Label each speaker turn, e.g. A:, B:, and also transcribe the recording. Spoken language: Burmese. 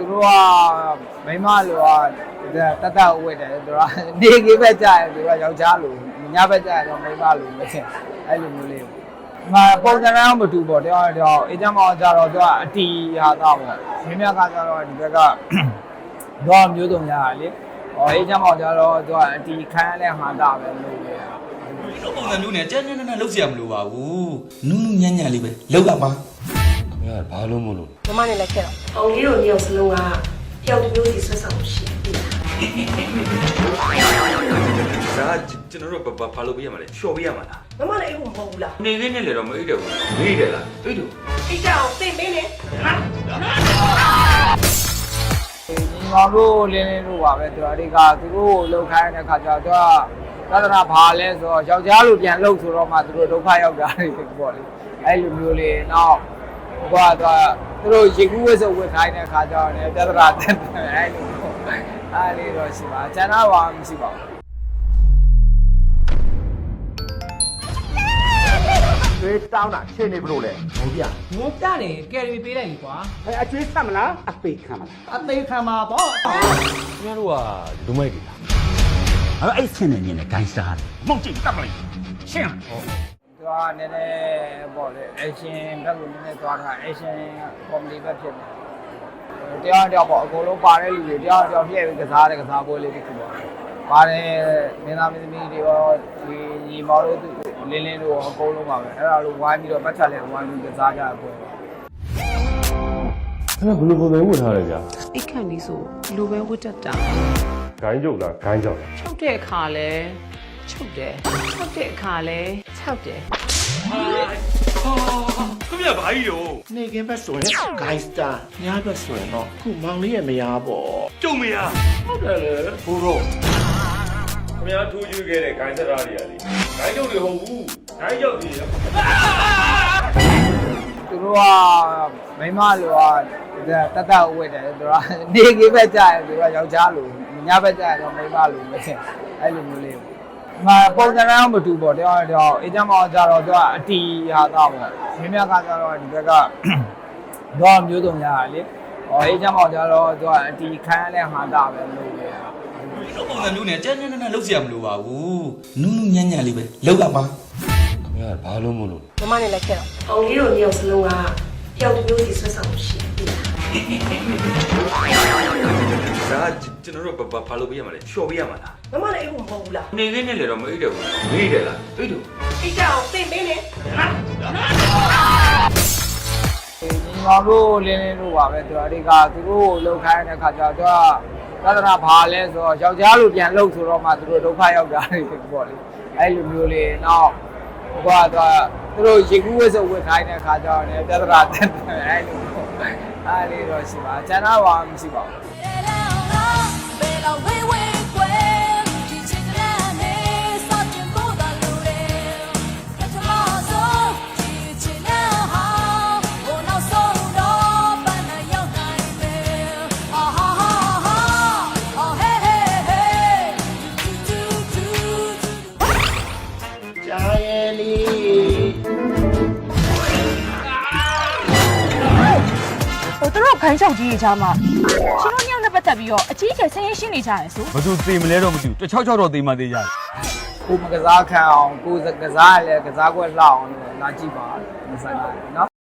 A: သူတို့ကမိမလိုကတတ်ဝတ်တယ်သူကနေကြီးပဲကြာတယ်သူကယောက်ျားလိုညဘက်ကြာတော့မိမလိုပဲအဲ့လိုမျိုးလေးပုံစံတော့မတူပေါ့တော့အေးချမ်းမောင်ကြတော့သူကအတီဟာတော့ပေါ့မင်းမြတ်ကကြတော့ဒီဘက်ကတော့မျိုးစုံရတာလေအေးချမ်းမောင်ကြတော့သူကအတီခမ်းတဲ့ဟာတာပဲလို့ပဲ
B: တော့ပုံစံမျိုးနဲ့ကြမ်းကြမ်းနဲ့လှုပ်เสียမလို့ပါဘူးနူးနူးညံ့ညံ့လေးပဲလှုပ်ရပါ
C: ခင်ဗျာဘာလို့မလို့
D: မမနဲ့လည်းခဲ့တော့အောင်လေးတို့ညောင်စလုံးကပျောက်တစ်မျိုးစီဆွတ်ဆောင်ရှိတယ်
B: ဒါကျွန်တော်တို့ဘာလို့ပြရမှာလဲဖြော်ပြရမှာလား
D: မမလည်းအိတ်ဖို့မဟုတ်ဘူးလား
B: နေခင်းနဲ့လေတော့မအိတ်တယ်ဘူးမေးတယ်လားအိတ်တယ်
D: အိတ်ကြအောင်သိမင်းနဲ့
A: ညီမတို့လင်းတို့ပါပဲသူတို့ကသူတို့လှုပ်ခိုင်းတဲ့ခါကျတော့သဒ္ဒနာဘာလဲဆိုတော့ယောက်ျားလိုပြန်လှုပ်ဆိုတော့မှသူတို့ဒုက္ခရောက်တာတွေပေါ့လေအဲ့လိုမျိုးလေးနောက်တော့သူတို့ရေကူးဝဲဆိုဝတ်ခိုင်းတဲ့ခါကျတော့လည်းသဒ္ဒနာတက်တယ်အဲ့လိုအဲ့လေးတော့ရှိပါကျန်တော့ဘာမှမရှိပါ
C: ကျွေးတောင်းတာရှင်းနေဘလို့လဲဟုတ်ပြ
E: ငိုပြတယ်ကယ်ရီပေးလိုက်ပြီကွာ
C: အကျွေးဆက်မလားအပေခံမလား
E: အသေးခံပါပေါ့
C: ခင်ဗျားတို့ကလူမိုက်တွေလားအဲ့ဆင်းနေနေဂိုင်းစတာမောင်ကြည့်တတ်မလားရှင်း
A: သူကနည်းနည်းပေါ့လေအရှင်ဘက်ကိုနည်းနည်းသွားတာအရှင်ကောမဒီဘက်ဖြစ်တယ်တရားပေါ့အကုန်လုံးပါတဲ့လူတွေတရားပြည့်ပြီးကစားတဲ့ကစားပွဲလေးတစ်ခုပေါ့ပါတယ်မင်းသားမင်းသမီးတွေရောဒီညီမောင်တို့လင်းတို့အကုန်လုံးပါပဲအဲ့ဒါလိုဝိုင်းပြီးတော့ပတ်ချက်လေးဝိုင်းပြီးကစားကြပွဲပေါ့
C: အဲ့ဒါဘယ်လိုပုံစံဝတ်ထားလဲကြာ
D: အိတ်ခန့်လေးဆိုဒီလိုပဲဝတ်တတ်တာ
C: ဂိုင်းကြုတ်လားဂိုင်းကြောက်လား
D: ချုပ်တဲ့အခါလဲချုပ်တယ်ချုပ်တဲ့အခါလဲခြောက်တယ်
B: ခင်ဗျာဘာကြီးရော
C: နေကင်းဘက်ဆိုရင်ဂိုင်းစတာညဘက်ဆိုရင်တော့ခုမောင်လေးရဲ့မယားပေါ့
B: ကျုံမရ
C: ဟုတ်တယ်လေဘိုးတော့
B: ခင်ဗျာထိုးရွေးခဲ့တဲ့ဂိုင်းစတာတွေကလေဂိုင်းကျုပ်တွေဟုတ်ဘူးဂိုင်းကျုပ်တွေ
A: သူတို့ကမိမလိုကတတ်ဝတ်တယ်သူကနေကြီးပဲကြာတယ်သူကယောက်ျားလိုညဘက်ကြာတော့မိမလိုပဲအဲ့လိုမျိုးလေးပုံစံတော့မတူပေါ့တော့အေးချမ်းမောင်ကြတော့သူကအတီဟာတော့ပေါ့မင်းမြတ်ကကြတော့ဒီဘက်ကတော့မျိုးစုံရတာလေအေးချမ်းမောင်ကြတော့သူကအတီခမ်းတဲ့ဟာတာပဲလို့ပဲ
B: တော့ပုံစံမျိုးနဲ့ကြမ်းကြမ်းနဲ့လှုပ်เสียမလို့ပါဘူးနူးနူးညံ့ညံ့လေးပဲလှုပ်ရပါ
C: ခင်ဗျာဘာလို့မလို့
D: မမနဲ့လည်းခဲ့တော့အောင်လေးတို့ညောင်စလုံးကပျောက်တစ်မျိုးစီဆွတ်ဆောင်ရှိတယ်
B: ဒါကျွန်တော်တို့ဘာလို့ပြရမှာလဲဖြော်ပြရမှာလား
D: မမလည်းအိတ်ဖို့မဟုတ်ဘူးလား
B: နေခင်းနဲ့လေတော့မအိတ်တယ်ဘူးမေးတယ်လားအိတ်တယ်
D: အိတ်ကြအောင်သိမင်းနဲ့
A: ညီမတို့လင်းတို့ပါပဲသူတို့ကသူတို့လှုပ်ခိုင်းတဲ့ခါကျတော့သဒ္ဒနာဘာလဲဆိုတော့ယောက်ျားလိုပြန်လှုပ်ဆိုတော့မှသူတို့ဒုက္ခရောက်တာတွေပေါ့လေအဲ့လိုမျိုးလေးနောက်တော့သူတို့ရေကူးဝဲဆိုဝတ်ခိုင်းတဲ့ခါကျတော့လည်းသဒ္ဒနာတက်တယ်အဲ့လိုအဲ့လေးတော့ရှိပါကျန်တော့ဘာမှမရှိပါဘူး
F: ခိုင်းချုပ်ကြီးရဲ့ချာမှာရှင်တို့ညောင်းနဲ့ပတ်သက်ပြီးတော့အကြီးကျယ်ဆင်းရဲရှင်းနေကြရဆို
C: ဘသူသေမလဲတော့မသိဘူးတ6တော့သေမှသေကြတယ်
A: ကိုမကစားခံအောင်ကိုကစားလဲကစားကွက်လှအောင်လို့လာကြည့်ပါမဆိုင်ပါဘူးเนาะ